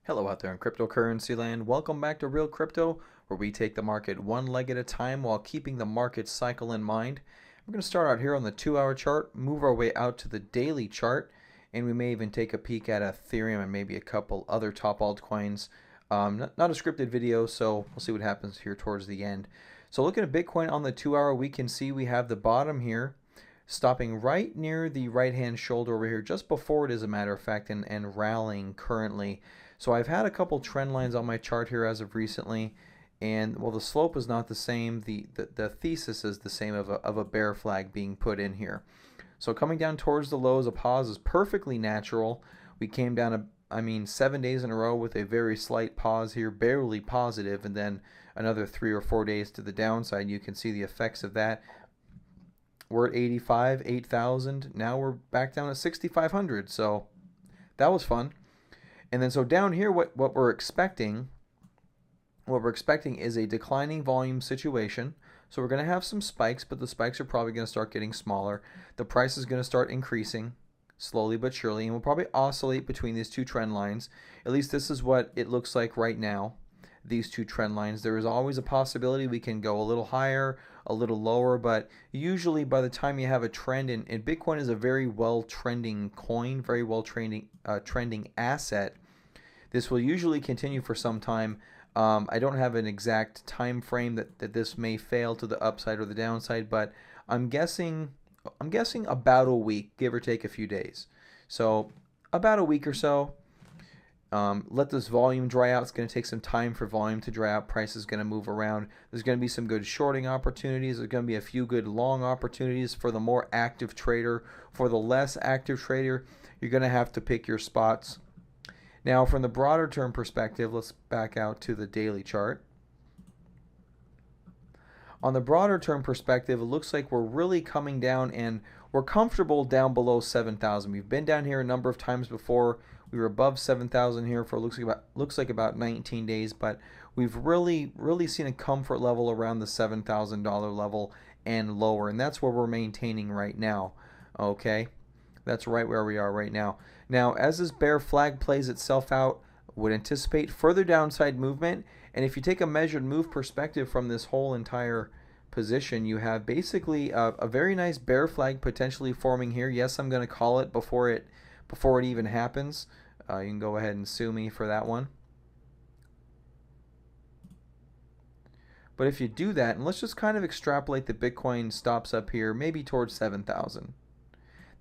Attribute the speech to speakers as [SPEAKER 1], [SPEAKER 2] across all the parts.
[SPEAKER 1] Hello out there in cryptocurrency land. Welcome back to Real Crypto, where we take the market one leg at a time while keeping the market cycle in mind. We're going to start out here on the 2-hour chart, move our way out to the daily chart, and we may even take a peek at Ethereum and maybe a couple other top altcoins. Not a scripted video, so we'll see what happens here towards the end. So looking at Bitcoin on the 2-hour, we can see we have the bottom here stopping right near the right hand shoulder over here, just before it, as a matter of fact, and rallying currently. So I've had a couple trend lines on my chart here as of recently, and while the slope is not the same, the thesis is the same of a bear flag being put in here. So coming down towards the lows, a pause is perfectly natural. We came down, 7 days in a row with a very slight pause here, barely positive, and then another 3 or 4 days to the downside. You can see the effects of that. We're at 85, 8,000. Now we're back down at 6,500. So that was fun. And then so down here, what we're expecting is a declining volume situation. So we're going to have some spikes, but the spikes are probably going to start getting smaller. The price is going to start increasing slowly but surely, and we'll probably oscillate between these two trend lines. At least this is what it looks like right now, these two trend lines. There is always a possibility we can go a little higher, a little lower, but usually by the time you have a trend, and Bitcoin is a very well trending coin, very well trending asset, this will usually continue for some time. I don't have an exact time frame that this may fail to the upside or the downside, but I'm guessing about a week, give or take a few days. So about a week or so. Let this volume dry out. It's going to take some time for volume to dry out. Price is going to move around. There's going to be some good shorting opportunities. There's going to be a few good long opportunities for the more active trader. For the less active trader, you're going to have to pick your spots. Now, from the broader term perspective, let's back out to the daily chart. On the broader term perspective, it looks like we're really coming down, and we're comfortable down below 7,000. We've been down here a number of times before. We were above 7,000 here for looks like about 19 days, but we've really seen a comfort level around the $7,000 level and lower, and that's where we're maintaining right now. Okay, that's right where we are right now. Now, as this bear flag plays itself out, would anticipate further downside movement, and if you take a measured move perspective from this whole entire position, you have basically a very nice bear flag potentially forming here. Yes, I'm going to call it before it even happens. You can go ahead and sue me for that one. But if you do that, and let's just kind of extrapolate that Bitcoin stops up here, maybe towards 7,000.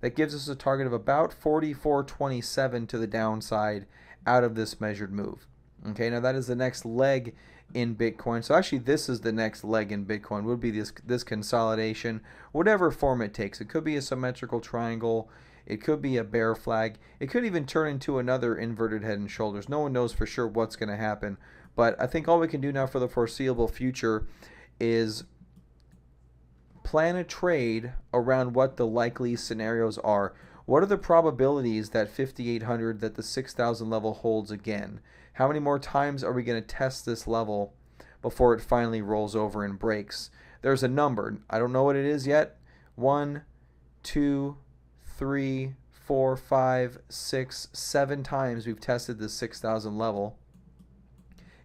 [SPEAKER 1] That gives us a target of about 44.27 to the downside out of this measured move. Okay, now that is the next leg in Bitcoin. So actually this is the next leg in Bitcoin, would be this consolidation, whatever form it takes. It could be a symmetrical triangle. It could be a bear flag. It could even turn into another inverted head and shoulders. No one knows for sure what's going to happen. But I think all we can do now for the foreseeable future is plan a trade around what the likely scenarios are. What are the probabilities that 5,800, that the 6,000 level holds again? How many more times are we going to test this level before it finally rolls over and breaks? There's a number. I don't know what it is yet. 1, 2, 3, 4, 5, 6, 7 times we've tested this 6,000 level.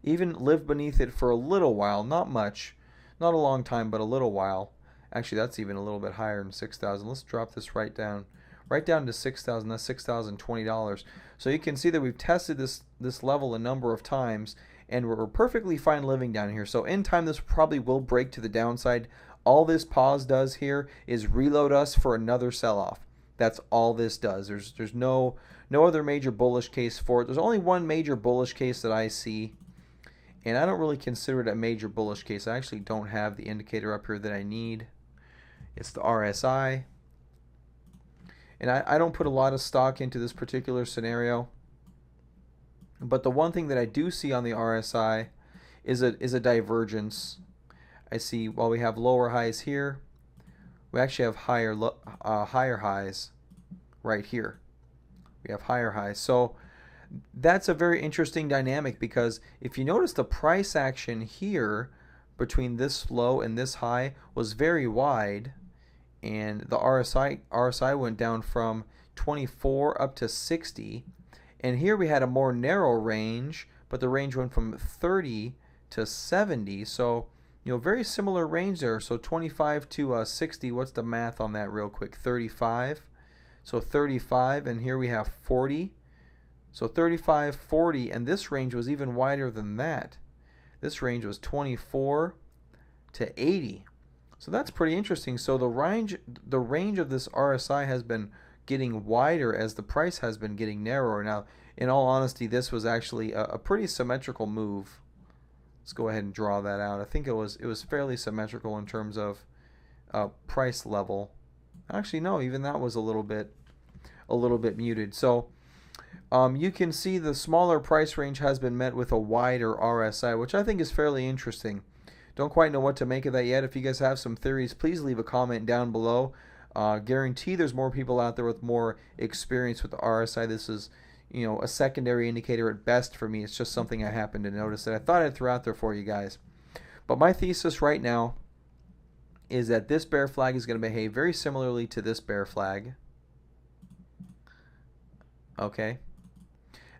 [SPEAKER 1] Even lived beneath it for a little while, not much, not a long time, but a little while. Actually, that's even a little bit higher than 6,000. Let's drop this right down to 6,000. That's $6,020. So you can see that we've tested this level a number of times, and we're perfectly fine living down here. So in time, this probably will break to the downside. All this pause does here is reload us for another sell-off. That's all this does. There's no other major bullish case for it. There's only one major bullish case that I see, and I don't really consider it a major bullish case. I actually don't have the indicator up here that I need. It's the RSI. And I don't put a lot of stock into this particular scenario. But the one thing that I do see on the RSI is a divergence. I see while we have lower highs here, we actually have higher highs right here. We have higher highs. So that's a very interesting dynamic, because if you notice, the price action here between this low and this high was very wide, and the RSI went down from 24 up to 60, And here we had a more narrow range, but the range went from 30 to 70. So, very similar range there. So 25 to 60. What's the math on that real quick? 35. So 35, and here we have 40. So 35, 40, and this range was even wider than that. This range was 24 to 80. So that's pretty interesting. So the range of this RSI has been getting wider as the price has been getting narrower. Now, in all honesty, this was actually a pretty symmetrical move. Let's go ahead and draw that out. I think it was fairly symmetrical in terms of price level. Actually, no, even that was a little bit muted. So you can see the smaller price range has been met with a wider RSI, which I think is fairly interesting. Don't quite know what to make of that yet. If you guys have some theories, please leave a comment down below. Guarantee there's more people out there with more experience with the RSI. This is, a secondary indicator at best for me. It's just something I happened to notice that I thought I'd throw out there for you guys. But my thesis right now is that this bear flag is going to behave very similarly to this bear flag. Okay.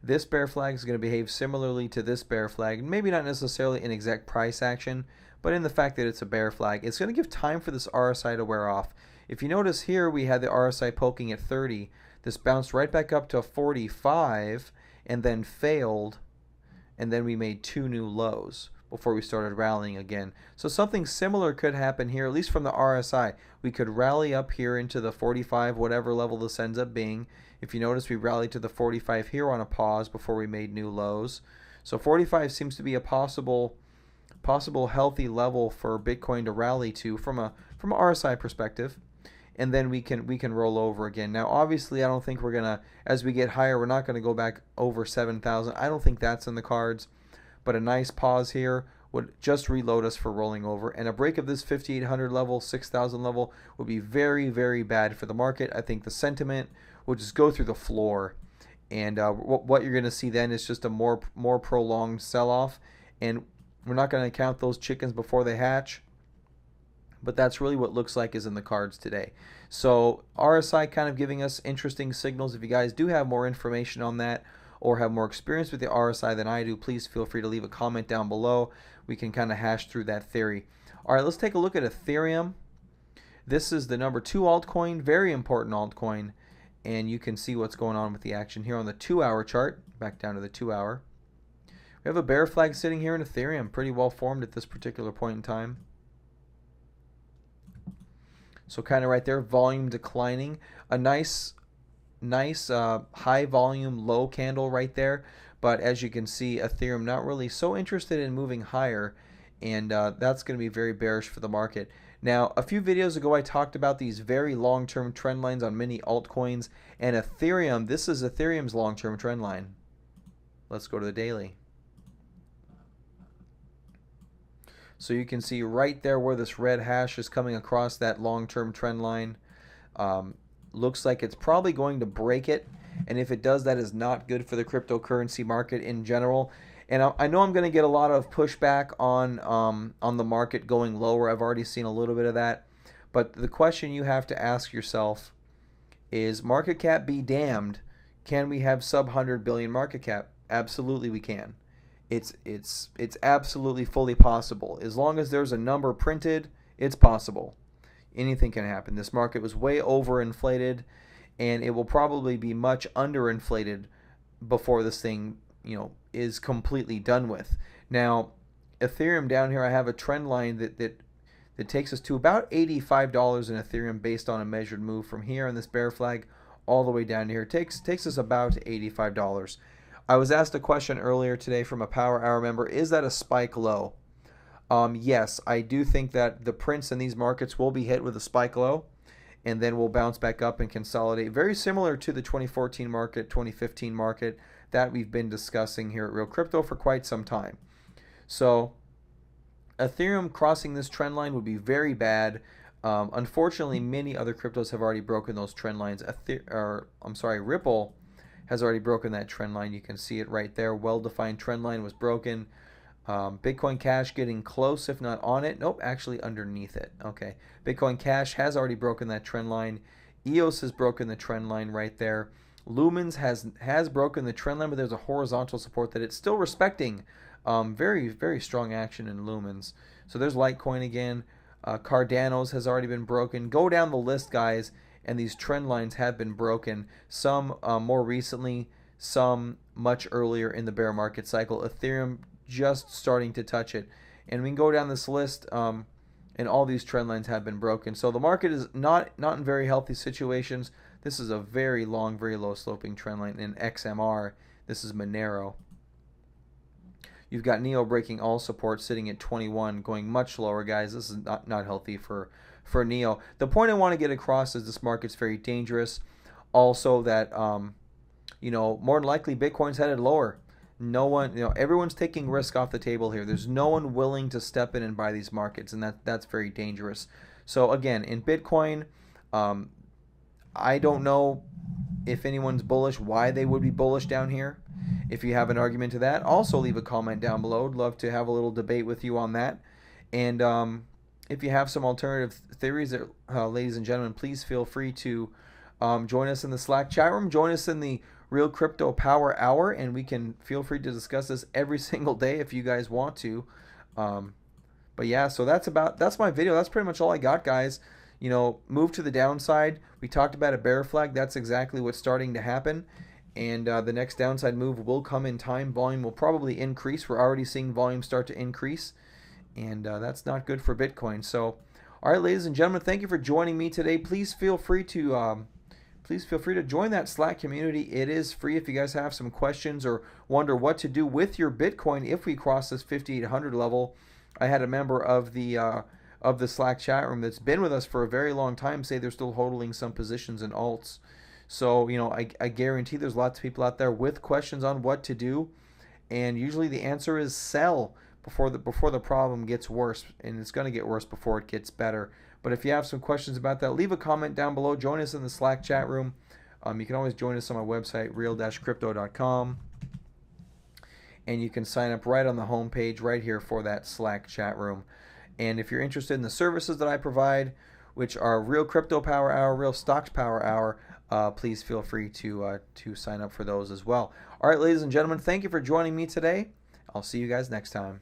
[SPEAKER 1] This bear flag is going to behave similarly to this bear flag. Maybe not necessarily in exact price action, but in the fact that it's a bear flag. It's going to give time for this RSI to wear off. If you notice here, we had the RSI poking at 30. This bounced right back up to 45 and then failed, and then we made two new lows before we started rallying again. So something similar could happen here, at least from the RSI. We could rally up here into the 45, whatever level this ends up being. If you notice, we rallied to the 45 here on a pause before we made new lows. So 45 seems to be a possible healthy level for Bitcoin to rally to from a RSI perspective. And then we can roll over again. Now, obviously, I don't think we're gonna, as we get higher, we're not gonna go back over 7,000. I don't think that's in the cards. But a nice pause here would just reload us for rolling over. And a break of this 5,800 level, 6,000 level would be very, very bad for the market. I think the sentiment will just go through the floor. And what you're going to see then is just a more prolonged sell-off. And we're not going to count those chickens before they hatch. But that's really what looks like is in the cards today. So RSI kind of giving us interesting signals. If you guys do have more information on that, or have more experience with the RSI than I do, please feel free to leave a comment down below. We can kind of hash through that theory. All right, let's take a look at Ethereum. This is the number 2 altcoin, very important altcoin, and you can see what's going on with the action here on the 2-hour chart. Back down to the 2-hour. We have a bear flag sitting here in Ethereum, pretty well formed at this particular point in time. So kind of right there, volume declining. A nice high volume low candle right there, but as you can see, Ethereum not really so interested in moving higher, and that's going to be very bearish for the market. Now, a few videos ago I talked about these very long-term trend lines on many altcoins, and Ethereum, this is Ethereum's long-term trend line. Let's go to the daily. So you can see right there where this red hash is coming across that long-term trend line. Looks like it's probably going to break it, and if it does, that is not good for the cryptocurrency market in general. And I know I'm going to get a lot of pushback on the market going lower. I've already seen a little bit of that, but the question you have to ask yourself is, market cap be damned, can we have sub 100 billion market cap? Absolutely we can. It's absolutely fully possible. As long as there's a number printed, it's possible. Anything can happen. This market was way overinflated, and it will probably be much underinflated before this thing, is completely done with. Now, Ethereum down here, I have a trend line that takes us to about $85 in Ethereum based on a measured move from here on this bear flag all the way down to here. It takes us about $85. I was asked a question earlier today from a Power Hour member, is that a spike low? Yes, I do think that the prints in these markets will be hit with a spike low, and then we'll bounce back up and consolidate. Very similar to the 2014 market, 2015 market that we've been discussing here at Real Crypto for quite some time. So Ethereum crossing this trend line would be very bad. Unfortunately, many other cryptos have already broken those trend lines. Ripple has already broken that trend line. You can see it right there. Well-defined trend line was broken. Bitcoin Cash getting close, if not on it. Nope, actually underneath it. Okay. Bitcoin Cash has already broken that trend line. EOS has broken the trend line right there. Lumens has broken the trend line, but there's a horizontal support that it's still respecting. Very, very strong action in Lumens. So there's Litecoin again. Cardano's has already been broken. Go down the list, guys, and these trend lines have been broken. Some more recently, some much earlier in the bear market cycle. Ethereum just starting to touch it. And we can go down this list, and all these trend lines have been broken. So the market is not in very healthy situations. This is a very long, very low sloping trend line in XMR. This is Monero. You've got Neo breaking all support, sitting at 21, going much lower, guys. This is not healthy for Neo. The point I want to get across is this market's very dangerous. Also that more than likely Bitcoin's headed lower. No one, everyone's taking risk off the table here. There's no one willing to step in and buy these markets, and that's very dangerous. So again, in Bitcoin, I don't know if anyone's bullish, why they would be bullish down here. If you have an argument to that, also leave a comment down below. I'd love to have a little debate with you on that. And if you have some alternative theories, ladies and gentlemen, please feel free to join us in the Slack chat room. Join us in the Real Crypto Power Hour, and we can feel free to discuss this every single day if you guys want to. But yeah, so that's my video. That's pretty much all I got, guys. Move to the downside. We talked about a bear flag. That's exactly what's starting to happen. And the next downside move will come in time. Volume will probably increase. We're already seeing volume start to increase. And that's not good for Bitcoin. So, all right, ladies and gentlemen, thank you for joining me today. Please feel free to join that Slack community. It is free. If you guys have some questions or wonder what to do with your Bitcoin if we cross this 5,800 level, I had a member of the Slack chat room that's been with us for a very long time say they're still holding some positions in alts. So, I guarantee there's lots of people out there with questions on what to do, and usually the answer is sell before the problem gets worse, and it's going to get worse before it gets better. But if you have some questions about that, leave a comment down below. Join us in the Slack chat room. You can always join us on my website, real-crypto.com, and you can sign up right on the homepage right here for that Slack chat room. And if you're interested in the services that I provide, which are Real Crypto Power Hour, Real Stocks Power Hour, please feel free to sign up for those as well. All right, ladies and gentlemen, thank you for joining me today. I'll see you guys next time.